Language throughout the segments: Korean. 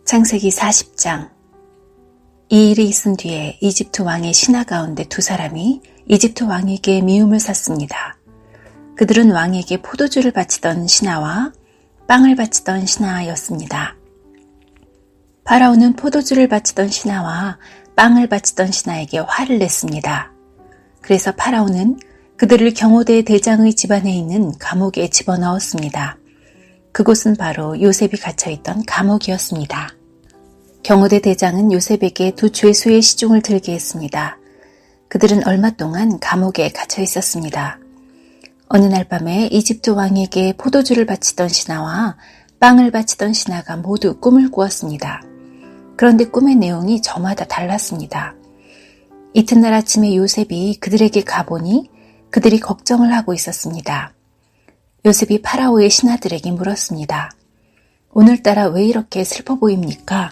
창세기 40장. 이 일이 있은 뒤에 이집트 왕의 신하 가운데 두 사람이 이집트 왕에게 미움을 샀습니다. 그들은 왕에게 포도주를 바치던 신하와 빵을 바치던 신하였습니다. 파라오는 포도주를 바치던 신하와 빵을 바치던 신하에게 화를 냈습니다. 그래서 파라오는 그들을 경호대 대장의 집안에 있는 감옥에 집어넣었습니다. 그곳은 바로 요셉이 갇혀있던 감옥이었습니다. 경호대 대장은 요셉에게 두 죄수의 시중을 들게 했습니다. 그들은 얼마 동안 감옥에 갇혀 있었습니다. 어느 날 밤에 이집트 왕에게 포도주를 바치던 신하와 빵을 바치던 신하가 모두 꿈을 꾸었습니다. 그런데 꿈의 내용이 저마다 달랐습니다. 이튿날 아침에 요셉이 그들에게 가보니 그들이 걱정을 하고 있었습니다. 요셉이 파라오의 신하들에게 물었습니다. 오늘따라 왜 이렇게 슬퍼 보입니까?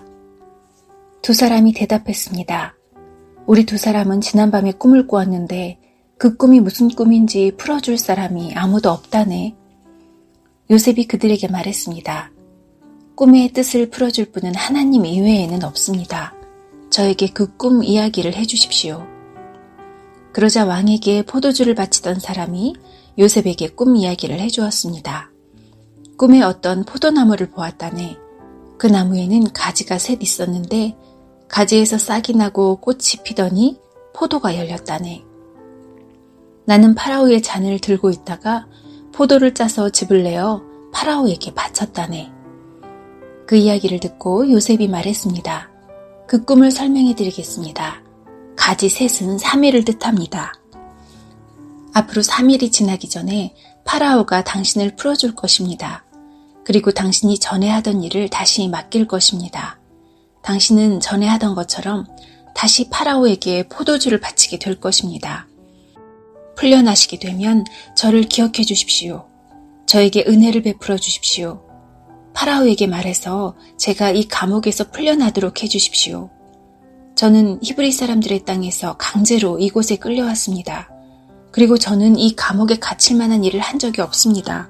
두 사람이 대답했습니다. 우리 두 사람은 지난밤에 꿈을 꾸었는데 그 꿈이 무슨 꿈인지 풀어줄 사람이 아무도 없다네. 요셉이 그들에게 말했습니다. 꿈의 뜻을 풀어줄 분은 하나님 이외에는 없습니다. 저에게 그 꿈 이야기를 해주십시오. 그러자 왕에게 포도주를 바치던 사람이 요셉에게 꿈 이야기를 해주었습니다. 꿈에 어떤 포도나무를 보았다네. 그 나무에는 가지가 셋 있었는데 가지에서 싹이 나고 꽃이 피더니 포도가 열렸다네. 나는 파라오의 잔을 들고 있다가 포도를 짜서 즙을 내어 파라오에게 바쳤다네. 그 이야기를 듣고 요셉이 말했습니다. 그 꿈을 설명해 드리겠습니다. 가지 셋은 3일을 뜻합니다. 앞으로 3일이 지나기 전에 파라오가 당신을 풀어줄 것입니다. 그리고 당신이 전에 하던 일을 다시 맡길 것입니다. 당신은 전에 하던 것처럼 다시 파라오에게 포도주를 바치게 될 것입니다. 풀려나시게 되면 저를 기억해 주십시오. 저에게 은혜를 베풀어 주십시오. 파라오에게 말해서 제가 이 감옥에서 풀려나도록 해 주십시오. 저는 히브리 사람들의 땅에서 강제로 이곳에 끌려왔습니다. 그리고 저는 이 감옥에 갇힐 만한 일을 한 적이 없습니다.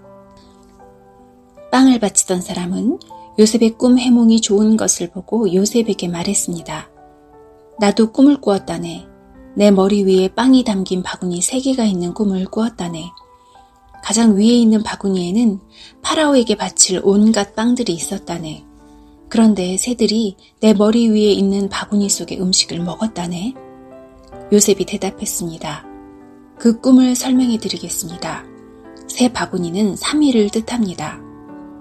빵을 바치던 사람은 요셉의 꿈 해몽이 좋은 것을 보고 요셉에게 말했습니다. 나도 꿈을 꾸었다네. 내 머리 위에 빵이 담긴 바구니 3개가 있는 꿈을 꾸었다네. 가장 위에 있는 바구니에는 파라오에게 바칠 온갖 빵들이 있었다네. 그런데 새들이 내 머리 위에 있는 바구니 속의 음식을 먹었다네. 요셉이 대답했습니다. 그 꿈을 설명해 드리겠습니다. 새 바구니는 3일을 뜻합니다.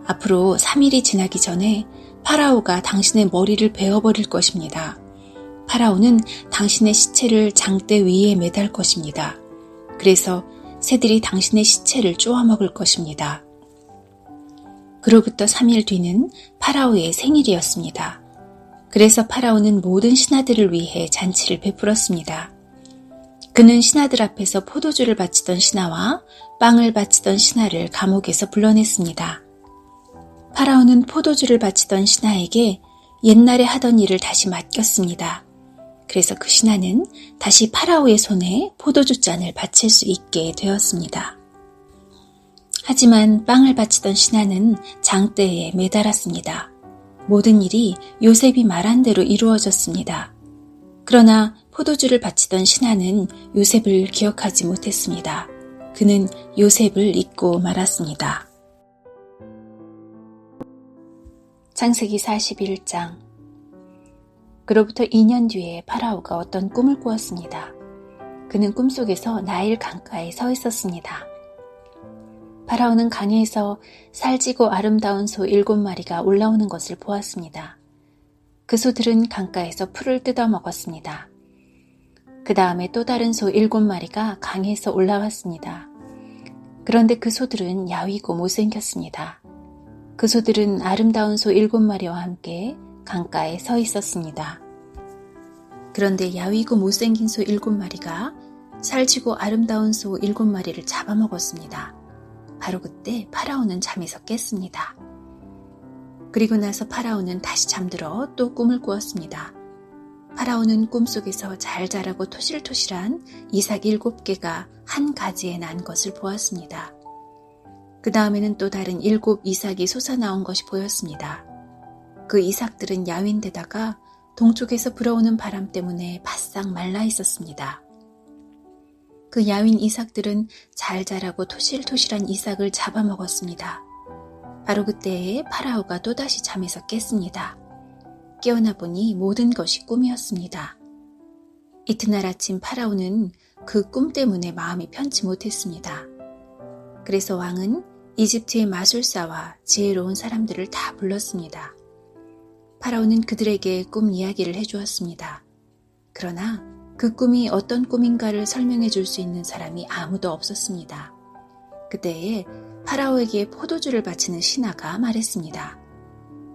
앞으로 3일이 지나기 전에 파라오가 당신의 머리를 베어버릴 것입니다. 파라오는 당신의 시체를 장대 위에 매달 것입니다. 그래서 새들이 당신의 시체를 쪼아먹을 것입니다. 그로부터 3일 뒤는 파라오의 생일이었습니다. 그래서 파라오는 모든 신하들을 위해 잔치를 베풀었습니다. 그는 신하들 앞에서 포도주를 바치던 신하와 빵을 바치던 신하를 감옥에서 불러냈습니다. 파라오는 포도주를 바치던 신하에게 옛날에 하던 일을 다시 맡겼습니다. 그래서 그 신하는 다시 파라오의 손에 포도주 잔을 바칠 수 있게 되었습니다. 하지만 빵을 바치던 신하는 장대에 매달았습니다. 모든 일이 요셉이 말한 대로 이루어졌습니다. 그러나 포도주를 바치던 신하는 요셉을 기억하지 못했습니다. 그는 요셉을 잊고 말았습니다. 창세기 41장. 그로부터 2년 뒤에 파라오가 어떤 꿈을 꾸었습니다. 그는 꿈속에서 나일 강가에 서 있었습니다. 파라오는 강에서 살찌고 아름다운 소 7마리가 올라오는 것을 보았습니다. 그 소들은 강가에서 풀을 뜯어 먹었습니다. 그 다음에 또 다른 소 7마리가 강에서 올라왔습니다. 그런데 그 소들은 야위고 못생겼습니다. 그 소들은 아름다운 소 7마리와 함께 강가에 서 있었습니다. 그런데 야위고 못생긴 소 7마리가 살찌고 아름다운 소 7마리를 잡아먹었습니다. 바로 그때 파라오는 잠에서 깼습니다. 그리고 나서 파라오는 다시 잠들어 또 꿈을 꾸었습니다. 파라오는 꿈속에서 잘 자라고 토실토실한 이삭 7개가 한 가지에 난 것을 보았습니다. 그 다음에는 또 다른 7 이삭이 솟아나온 것이 보였습니다. 그 이삭들은 야윈데다가 동쪽에서 불어오는 바람 때문에 바싹 말라 있었습니다. 그 야윈 이삭들은 잘 자라고 토실토실한 이삭을 잡아먹었습니다. 바로 그때에 파라오가 또다시 잠에서 깼습니다. 깨어나 보니 모든 것이 꿈이었습니다. 이튿날 아침 파라오는 그 꿈 때문에 마음이 편치 못했습니다. 그래서 왕은 이집트의 마술사와 지혜로운 사람들을 다 불렀습니다. 파라오는 그들에게 꿈 이야기를 해주었습니다. 그러나 그 꿈이 어떤 꿈인가를 설명해 줄 수 있는 사람이 아무도 없었습니다. 그때에 파라오에게 포도주를 바치는 신하가 말했습니다.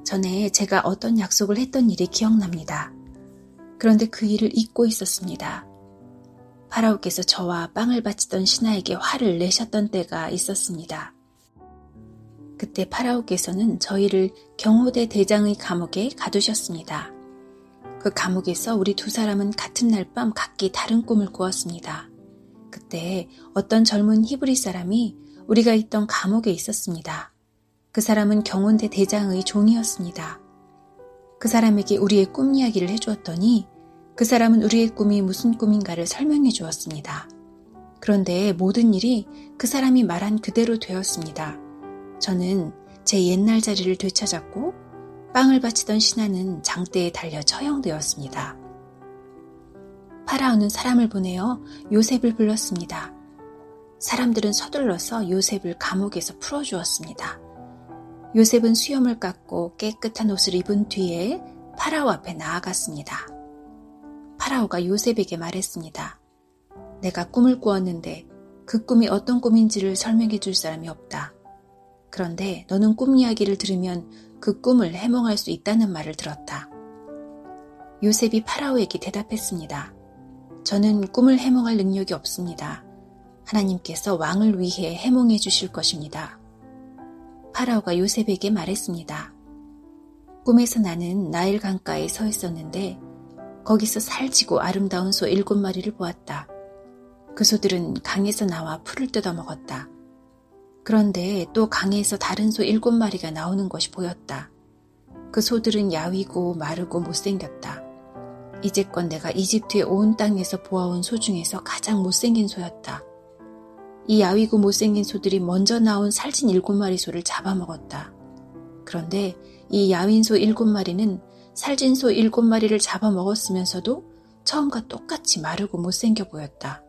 전에 제가 어떤 약속을 했던 일이 기억납니다. 그런데 그 일을 잊고 있었습니다. 파라오께서 저와 빵을 바치던 신하에게 화를 내셨던 때가 있었습니다. 그때 파라오께서는 저희를 경호대 대장의 감옥에 가두셨습니다. 그 감옥에서 우리 두 사람은 같은 날 밤 각기 다른 꿈을 꾸었습니다. 그때 어떤 젊은 히브리 사람이 우리가 있던 감옥에 있었습니다. 그 사람은 경호대 대장의 종이었습니다. 그 사람에게 우리의 꿈 이야기를 해주었더니 그 사람은 우리의 꿈이 무슨 꿈인가를 설명해 주었습니다. 그런데 모든 일이 그 사람이 말한 그대로 되었습니다. 저는 제 옛날 자리를 되찾았고 빵을 바치던 신하는 장대에 달려 처형되었습니다. 파라오는 사람을 보내어 요셉을 불렀습니다. 사람들은 서둘러서 요셉을 감옥에서 풀어주었습니다. 요셉은 수염을 깎고 깨끗한 옷을 입은 뒤에 파라오 앞에 나아갔습니다. 파라오가 요셉에게 말했습니다. 내가 꿈을 꾸었는데 그 꿈이 어떤 꿈인지를 설명해 줄 사람이 없다. 그런데 너는 꿈 이야기를 들으면 그 꿈을 해몽할 수 있다는 말을 들었다. 요셉이 파라오에게 대답했습니다. 저는 꿈을 해몽할 능력이 없습니다. 하나님께서 왕을 위해 해몽해 주실 것입니다. 파라오가 요셉에게 말했습니다. 꿈에서 나는 나일 강가에 서 있었는데 거기서 살지고 아름다운 소 7마리를 보았다. 그 소들은 강에서 나와 풀을 뜯어먹었다. 그런데 또 강에서 다른 소 7마리가 나오는 것이 보였다. 그 소들은 야위고 마르고 못생겼다. 이제껏 내가 이집트의 온 땅에서 보아온 소 중에서 가장 못생긴 소였다. 이 야위고 못생긴 소들이 먼저 나온 살찐 7마리 소를 잡아먹었다. 그런데 이 야윈 소 7마리는 살찐 소 7마리를 잡아먹었으면서도 처음과 똑같이 마르고 못생겨 보였다.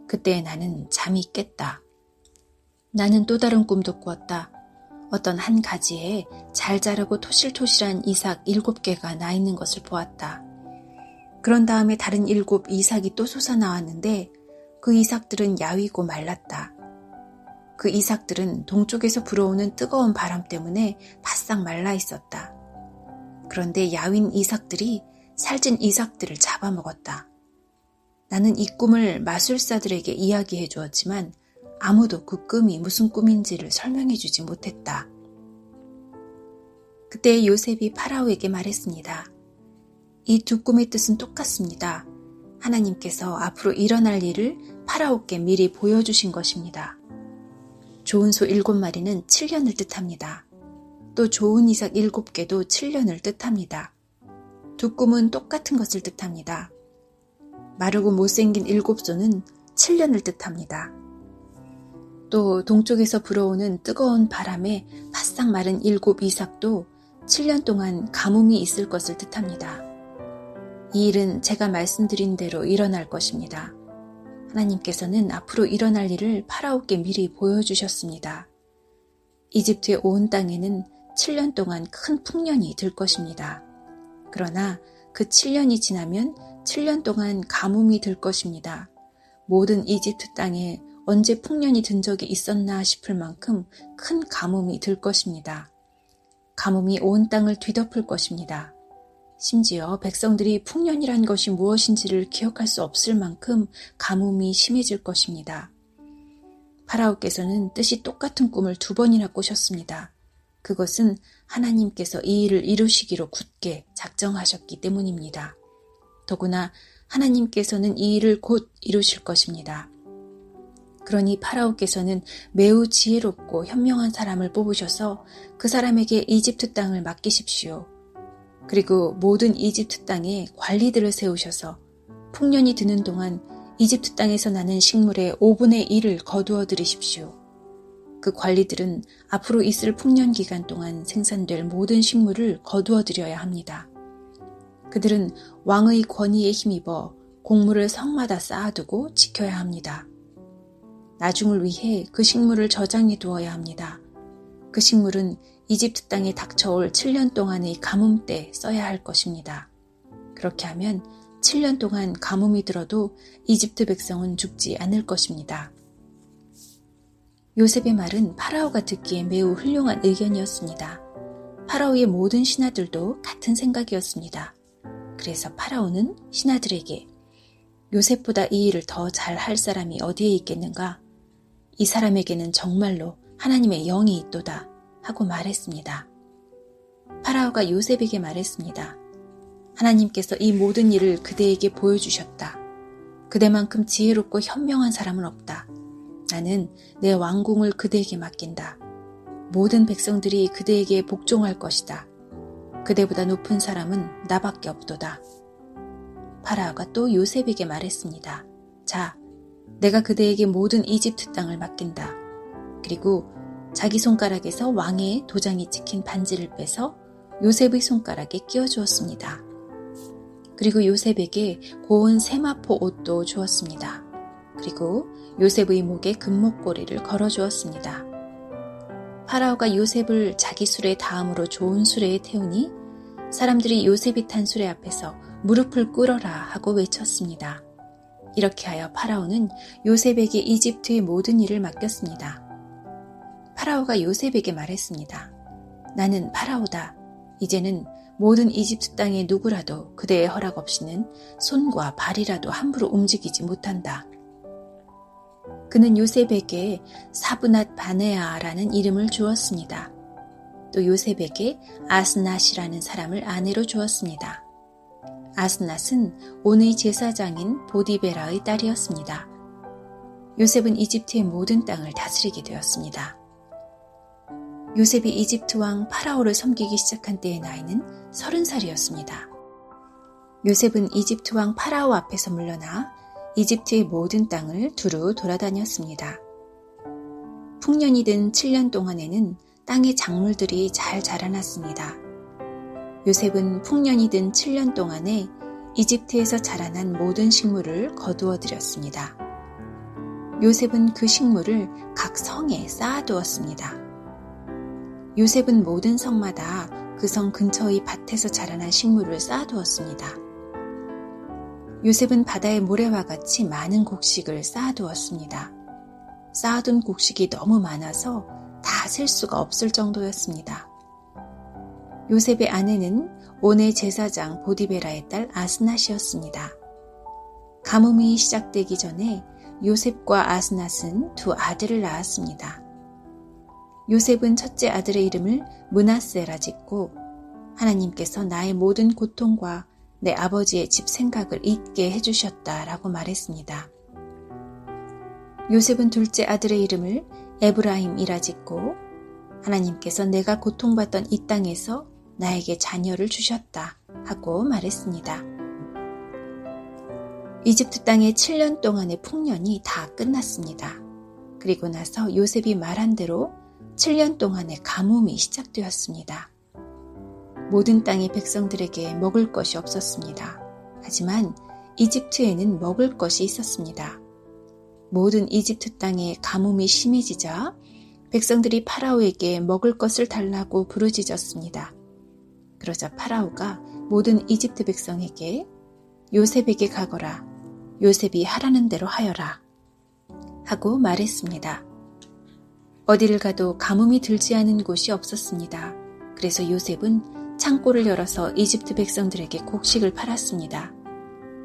그때 나는 잠이 깼다. 나는 또 다른 꿈도 꾸었다. 어떤 한 가지에 잘 자라고 토실토실한 이삭 7개가 나 있는 것을 보았다. 그런 다음에 다른 7 이삭이 또 솟아나왔는데 그 이삭들은 야위고 말랐다. 그 이삭들은 동쪽에서 불어오는 뜨거운 바람 때문에 바싹 말라 있었다. 그런데 야윈 이삭들이 살찐 이삭들을 잡아먹었다. 나는 이 꿈을 마술사들에게 이야기해 주었지만 아무도 그 꿈이 무슨 꿈인지를 설명해 주지 못했다. 그때 요셉이 파라오에게 말했습니다. 이 두 꿈의 뜻은 똑같습니다. 하나님께서 앞으로 일어날 일을 파라오께 미리 보여주신 것입니다. 좋은 소 7마리는 7년을 뜻합니다. 또 좋은 이삭 7개도 7년을 뜻합니다. 두 꿈은 똑같은 것을 뜻합니다. 마르고 못생긴 7소는 7년을 뜻합니다. 또 동쪽에서 불어오는 뜨거운 바람에 바싹 마른 7 이삭도 7년 동안 가뭄이 있을 것을 뜻합니다. 이 일은 제가 말씀드린 대로 일어날 것입니다. 하나님께서는 앞으로 일어날 일을 파라오께 미리 보여주셨습니다. 이집트의 온 땅에는 7년 동안 큰 풍년이 들 것입니다. 그러나 그 7년이 지나면 7년 동안 가뭄이 들 것입니다. 모든 이집트 땅에 언제 풍년이 든 적이 있었나 싶을 만큼 큰 가뭄이 들 것입니다. 가뭄이 온 땅을 뒤덮을 것입니다. 심지어 백성들이 풍년이란 것이 무엇인지를 기억할 수 없을 만큼 가뭄이 심해질 것입니다. 파라오께서는 뜻이 똑같은 꿈을 2번이나 꾸셨습니다. 그것은 하나님께서 이 일을 이루시기로 굳게 작정하셨기 때문입니다. 더구나 하나님께서는 이 일을 곧 이루실 것입니다. 그러니 파라오께서는 매우 지혜롭고 현명한 사람을 뽑으셔서 그 사람에게 이집트 땅을 맡기십시오. 그리고 모든 이집트 땅에 관리들을 세우셔서 풍년이 드는 동안 이집트 땅에서 나는 식물의 5분의 1을 거두어 들이십시오. 그 관리들은 앞으로 있을 풍년 기간 동안 생산될 모든 식물을 거두어 들여야 합니다. 그들은 왕의 권위에 힘입어 곡물을 성마다 쌓아두고 지켜야 합니다. 나중을 위해 그 식물을 저장해 두어야 합니다. 그 식물은 이집트 땅에 닥쳐올 7년 동안의 가뭄 때 써야 할 것입니다. 그렇게 하면 7년 동안 가뭄이 들어도 이집트 백성은 죽지 않을 것입니다. 요셉의 말은 파라오가 듣기에 매우 훌륭한 의견이었습니다. 파라오의 모든 신하들도 같은 생각이었습니다. 그래서 파라오는 신하들에게 요셉보다 이 일을 더 잘할 사람이 어디에 있겠는가? 이 사람에게는 정말로 하나님의 영이 있도다 하고 말했습니다. 파라오가 요셉에게 말했습니다. 하나님께서 이 모든 일을 그대에게 보여주셨다. 그대만큼 지혜롭고 현명한 사람은 없다. 나는 내 왕궁을 그대에게 맡긴다. 모든 백성들이 그대에게 복종할 것이다. 그대보다 높은 사람은 나밖에 없도다. 파라오가 또 요셉에게 말했습니다. 자, 내가 그대에게 모든 이집트 땅을 맡긴다. 그리고 자기 손가락에서 왕의 도장이 찍힌 반지를 빼서 요셉의 손가락에 끼워주었습니다. 그리고 요셉에게 고운 세마포 옷도 주었습니다. 그리고 요셉의 목에 금목걸이를 걸어주었습니다. 파라오가 요셉을 자기 수레 다음으로 좋은 수레에 태우니 사람들이 요셉이 탄 수레 앞에서 무릎을 꿇어라 하고 외쳤습니다. 이렇게 하여 파라오는 요셉에게 이집트의 모든 일을 맡겼습니다. 파라오가 요셉에게 말했습니다. 나는 파라오다. 이제는 모든 이집트 땅의 누구라도 그대의 허락 없이는 손과 발이라도 함부로 움직이지 못한다. 그는 요셉에게 사브낫 바네아라는 이름을 주었습니다. 또 요셉에게 아스낫이라는 사람을 아내로 주었습니다. 아스낫은 온의 제사장인 보디베라의 딸이었습니다. 요셉은 이집트의 모든 땅을 다스리게 되었습니다. 요셉이 이집트 왕 파라오를 섬기기 시작한 때의 나이는 30살이었습니다. 요셉은 이집트 왕 파라오 앞에서 물러나 이집트의 모든 땅을 두루 돌아다녔습니다. 풍년이 든 7년 동안에는 땅의 작물들이 잘 자라났습니다. 요셉은 풍년이 든 7년 동안에 이집트에서 자라난 모든 식물을 거두어 들였습니다. 요셉은 그 식물을 각 성에 쌓아두었습니다. 요셉은 모든 성마다 그 성 근처의 밭에서 자라난 식물을 쌓아두었습니다. 요셉은 바다의 모래와 같이 많은 곡식을 쌓아두었습니다. 쌓아둔 곡식이 너무 많아서 다 셀 수가 없을 정도였습니다. 요셉의 아내는 온의 제사장 보디베라의 딸 아스낫이었습니다. 가뭄이 시작되기 전에 요셉과 아스낫은 두 아들을 낳았습니다. 요셉은 첫째 아들의 이름을 므낫세라 짓고 하나님께서 나의 모든 고통과 내 아버지의 집 생각을 잊게 해주셨다라고 말했습니다. 요셉은 둘째 아들의 이름을 에브라임이라 짓고 하나님께서 내가 고통받던 이 땅에서 나에게 자녀를 주셨다 하고 말했습니다. 이집트 땅의 7년 동안의 풍년이 다 끝났습니다. 그리고 나서 요셉이 말한 대로 7년 동안의 가뭄이 시작되었습니다. 모든 땅의 백성들에게 먹을 것이 없었습니다. 하지만 이집트에는 먹을 것이 있었습니다. 모든 이집트 땅에 가뭄이 심해지자 백성들이 파라오에게 먹을 것을 달라고 부르짖었습니다. 그러자 파라오가 모든 이집트 백성에게 요셉에게 가거라, 요셉이 하라는 대로 하여라 하고 말했습니다. 어디를 가도 가뭄이 들지 않은 곳이 없었습니다. 그래서 요셉은 창고를 열어서 이집트 백성들에게 곡식을 팔았습니다.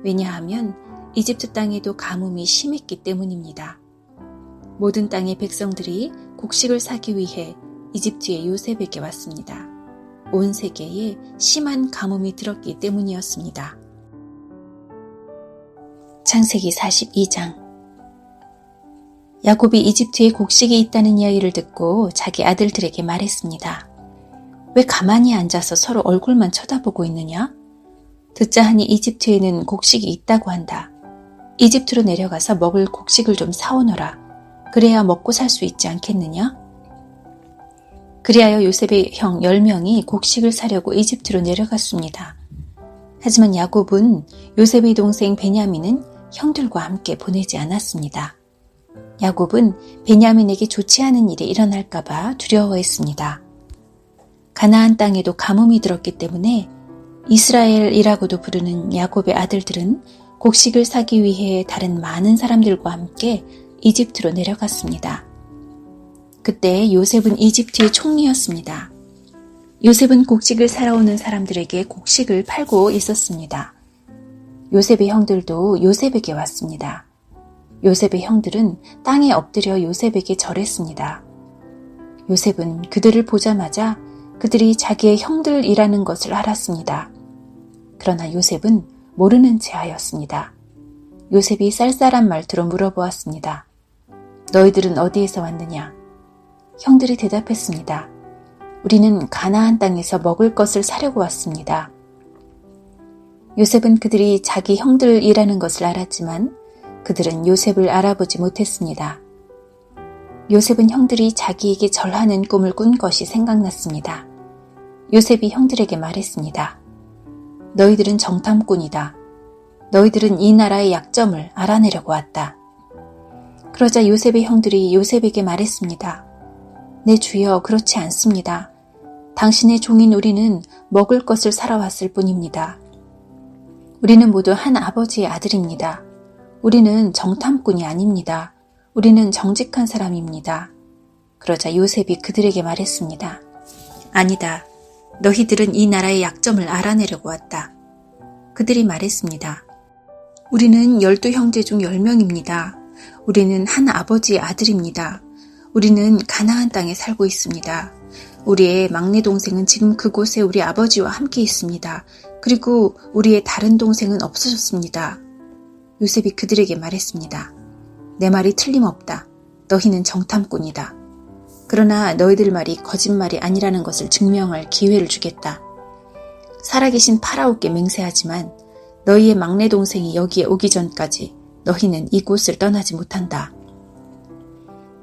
왜냐하면 이집트 땅에도 가뭄이 심했기 때문입니다. 모든 땅의 백성들이 곡식을 사기 위해 이집트의 요셉에게 왔습니다. 온 세계에 심한 가뭄이 들었기 때문이었습니다. 창세기 42장. 야곱이 이집트에 곡식이 있다는 이야기를 듣고 자기 아들들에게 말했습니다. 왜 가만히 앉아서 서로 얼굴만 쳐다보고 있느냐? 듣자 하니 이집트에는 곡식이 있다고 한다. 이집트로 내려가서 먹을 곡식을 좀 사오너라. 그래야 먹고 살 수 있지 않겠느냐? 그리하여 요셉의 형 10명이 곡식을 사려고 이집트로 내려갔습니다. 하지만 야곱은 요셉의 동생 베냐민은 형들과 함께 보내지 않았습니다. 야곱은 베냐민에게 좋지 않은 일이 일어날까봐 두려워했습니다. 가나안 땅에도 가뭄이 들었기 때문에 이스라엘이라고도 부르는 야곱의 아들들은 곡식을 사기 위해 다른 많은 사람들과 함께 이집트로 내려갔습니다. 그때 요셉은 이집트의 총리였습니다. 요셉은 곡식을 사러 오는 사람들에게 곡식을 팔고 있었습니다. 요셉의 형들도 요셉에게 왔습니다. 요셉의 형들은 땅에 엎드려 요셉에게 절했습니다. 요셉은 그들을 보자마자 그들이 자기의 형들이라는 것을 알았습니다. 그러나 요셉은 모르는 체 하였습니다. 요셉이 쌀쌀한 말투로 물어보았습니다. 너희들은 어디에서 왔느냐? 형들이 대답했습니다. 우리는 가나안 땅에서 먹을 것을 사려고 왔습니다. 요셉은 그들이 자기 형들이라는 것을 알았지만 그들은 요셉을 알아보지 못했습니다. 요셉은 형들이 자기에게 절하는 꿈을 꾼 것이 생각났습니다. 요셉이 형들에게 말했습니다. 너희들은 정탐꾼이다. 너희들은 이 나라의 약점을 알아내려고 왔다. 그러자 요셉의 형들이 요셉에게 말했습니다. 내 주여, 그렇지 않습니다. 당신의 종인 우리는 먹을 것을 사러 왔을 뿐입니다. 우리는 모두 한 아버지의 아들입니다. 우리는 정탐꾼이 아닙니다. 우리는 정직한 사람입니다. 그러자 요셉이 그들에게 말했습니다. 아니다. 너희들은 이 나라의 약점을 알아내려고 왔다. 그들이 말했습니다. 우리는 12형제 중 10명입니다. 우리는 한 아버지의 아들입니다. 우리는 가나안 땅에 살고 있습니다. 우리의 막내 동생은 지금 그곳에 우리 아버지와 함께 있습니다. 그리고 우리의 다른 동생은 없어졌습니다. 요셉이 그들에게 말했습니다. 내 말이 틀림없다. 너희는 정탐꾼이다. 그러나 너희들 말이 거짓말이 아니라는 것을 증명할 기회를 주겠다. 살아계신 파라오께 맹세하지만 너희의 막내 동생이 여기에 오기 전까지 너희는 이곳을 떠나지 못한다.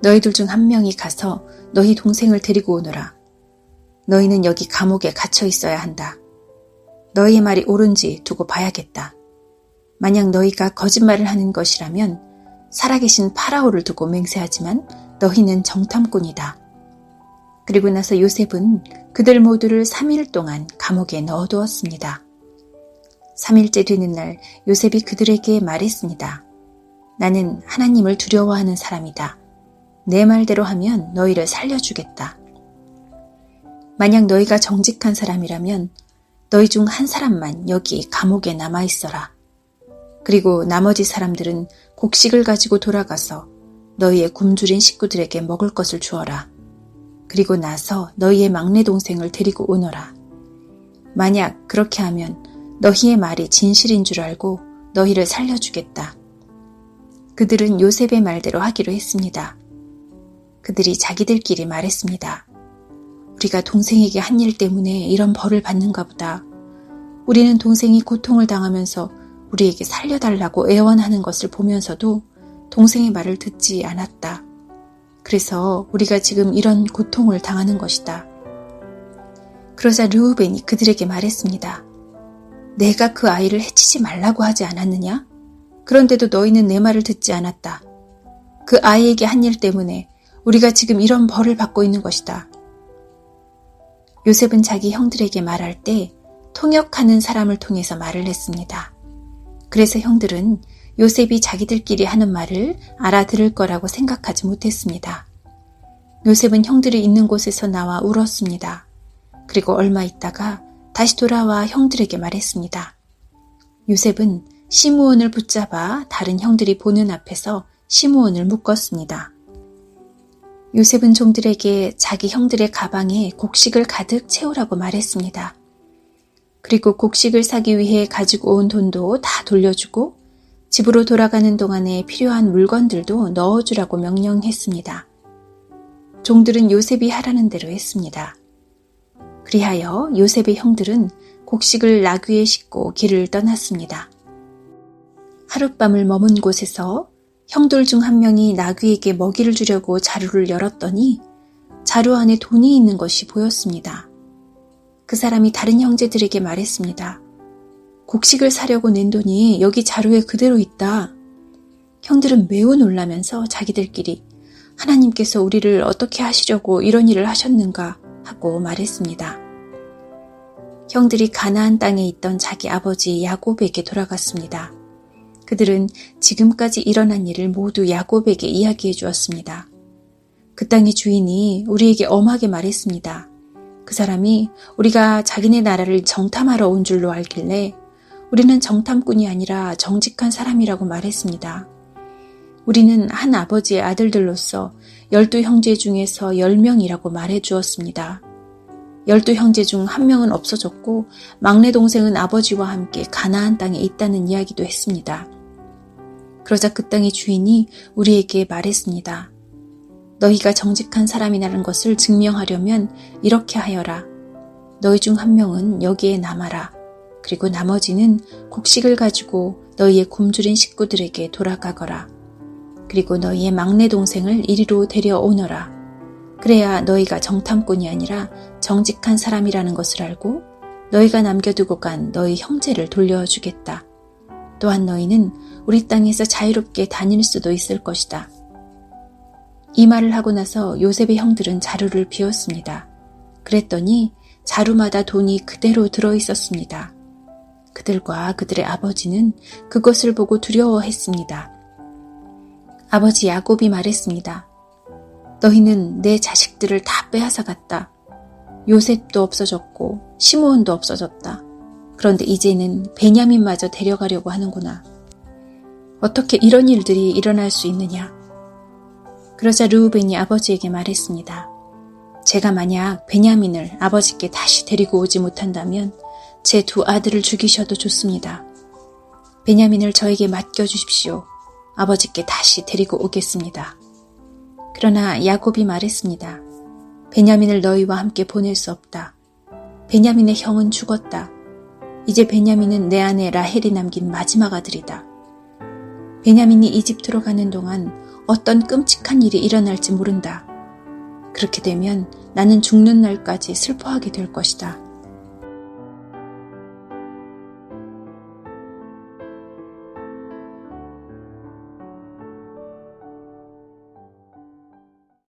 너희들 중 한 명이 가서 너희 동생을 데리고 오너라. 너희는 여기 감옥에 갇혀 있어야 한다. 너희의 말이 옳은지 두고 봐야겠다. 만약 너희가 거짓말을 하는 것이라면 살아계신 파라오를 두고 맹세하지만 너희는 정탐꾼이다. 그리고 나서 요셉은 그들 모두를 3일 동안 감옥에 넣어두었습니다. 3일째 되는 날 요셉이 그들에게 말했습니다. 나는 하나님을 두려워하는 사람이다. 내 말대로 하면 너희를 살려주겠다. 만약 너희가 정직한 사람이라면 너희 중 한 사람만 여기 감옥에 남아있어라. 그리고 나머지 사람들은 곡식을 가지고 돌아가서 너희의 굶주린 식구들에게 먹을 것을 주어라. 그리고 나서 너희의 막내 동생을 데리고 오너라. 만약 그렇게 하면 너희의 말이 진실인 줄 알고 너희를 살려주겠다. 그들은 요셉의 말대로 하기로 했습니다. 그들이 자기들끼리 말했습니다. 우리가 동생에게 한 일 때문에 이런 벌을 받는가 보다. 우리는 동생이 고통을 당하면서 우리에게 살려달라고 애원하는 것을 보면서도 동생의 말을 듣지 않았다. 그래서 우리가 지금 이런 고통을 당하는 것이다. 그러자 르우벤이 그들에게 말했습니다. 내가 그 아이를 해치지 말라고 하지 않았느냐? 그런데도 너희는 내 말을 듣지 않았다. 그 아이에게 한 일 때문에 우리가 지금 이런 벌을 받고 있는 것이다. 요셉은 자기 형들에게 말할 때 통역하는 사람을 통해서 말을 했습니다. 그래서 형들은 요셉이 자기들끼리 하는 말을 알아들을 거라고 생각하지 못했습니다. 요셉은 형들이 있는 곳에서 나와 울었습니다. 그리고 얼마 있다가 다시 돌아와 형들에게 말했습니다. 요셉은 시므온을 붙잡아 다른 형들이 보는 앞에서 시므온을 묶었습니다. 요셉은 종들에게 자기 형들의 가방에 곡식을 가득 채우라고 말했습니다. 그리고 곡식을 사기 위해 가지고 온 돈도 다 돌려주고 집으로 돌아가는 동안에 필요한 물건들도 넣어주라고 명령했습니다. 종들은 요셉이 하라는 대로 했습니다. 그리하여 요셉의 형들은 곡식을 나귀에 싣고 길을 떠났습니다. 하룻밤을 머문 곳에서 형들 중 한 명이 나귀에게 먹이를 주려고 자루를 열었더니 자루 안에 돈이 있는 것이 보였습니다. 그 사람이 다른 형제들에게 말했습니다. 곡식을 사려고 낸 돈이 여기 자루에 그대로 있다. 형들은 매우 놀라면서 자기들끼리 하나님께서 우리를 어떻게 하시려고 이런 일을 하셨는가 하고 말했습니다. 형들이 가나안 땅에 있던 자기 아버지 야곱에게 돌아갔습니다. 그들은 지금까지 일어난 일을 모두 야곱에게 이야기해 주었습니다. 그 땅의 주인이 우리에게 엄하게 말했습니다. 그 사람이 우리가 자기네 나라를 정탐하러 온 줄로 알길래 우리는 정탐꾼이 아니라 정직한 사람이라고 말했습니다. 우리는 한 아버지의 아들들로서 12형제 중에서 10명이라고 말해 주었습니다. 12형제 중 한 명은 없어졌고 막내 동생은 아버지와 함께 가나안 땅에 있다는 이야기도 했습니다. 그러자 그 땅의 주인이 우리에게 말했습니다. 너희가 정직한 사람이라는 것을 증명하려면 이렇게 하여라. 너희 중 한 명은 여기에 남아라. 그리고 나머지는 곡식을 가지고 너희의 굶주린 식구들에게 돌아가거라. 그리고 너희의 막내 동생을 이리로 데려오너라. 그래야 너희가 정탐꾼이 아니라 정직한 사람이라는 것을 알고 너희가 남겨두고 간 너희 형제를 돌려주겠다. 또한 너희는 우리 땅에서 자유롭게 다닐 수도 있을 것이다. 이 말을 하고 나서 요셉의 형들은 자루를 비웠습니다. 그랬더니 자루마다 돈이 그대로 들어있었습니다. 그들과 그들의 아버지는 그것을 보고 두려워했습니다. 아버지 야곱이 말했습니다. 너희는 내 자식들을 다 빼앗아갔다. 요셉도 없어졌고 시므온도 없어졌다. 그런데 이제는 베냐민마저 데려가려고 하는구나. 어떻게 이런 일들이 일어날 수 있느냐? 그러자 르우벤이 아버지에게 말했습니다. 제가 만약 베냐민을 아버지께 다시 데리고 오지 못한다면 제 두 아들을 죽이셔도 좋습니다. 베냐민을 저에게 맡겨주십시오. 아버지께 다시 데리고 오겠습니다. 그러나 야곱이 말했습니다. 베냐민을 너희와 함께 보낼 수 없다. 베냐민의 형은 죽었다. 이제 베냐민은 내 아내 라헬이 남긴 마지막 아들이다. 베냐민이 이집트로 가는 동안 어떤 끔찍한 일이 일어날지 모른다. 그렇게 되면 나는 죽는 날까지 슬퍼하게 될 것이다.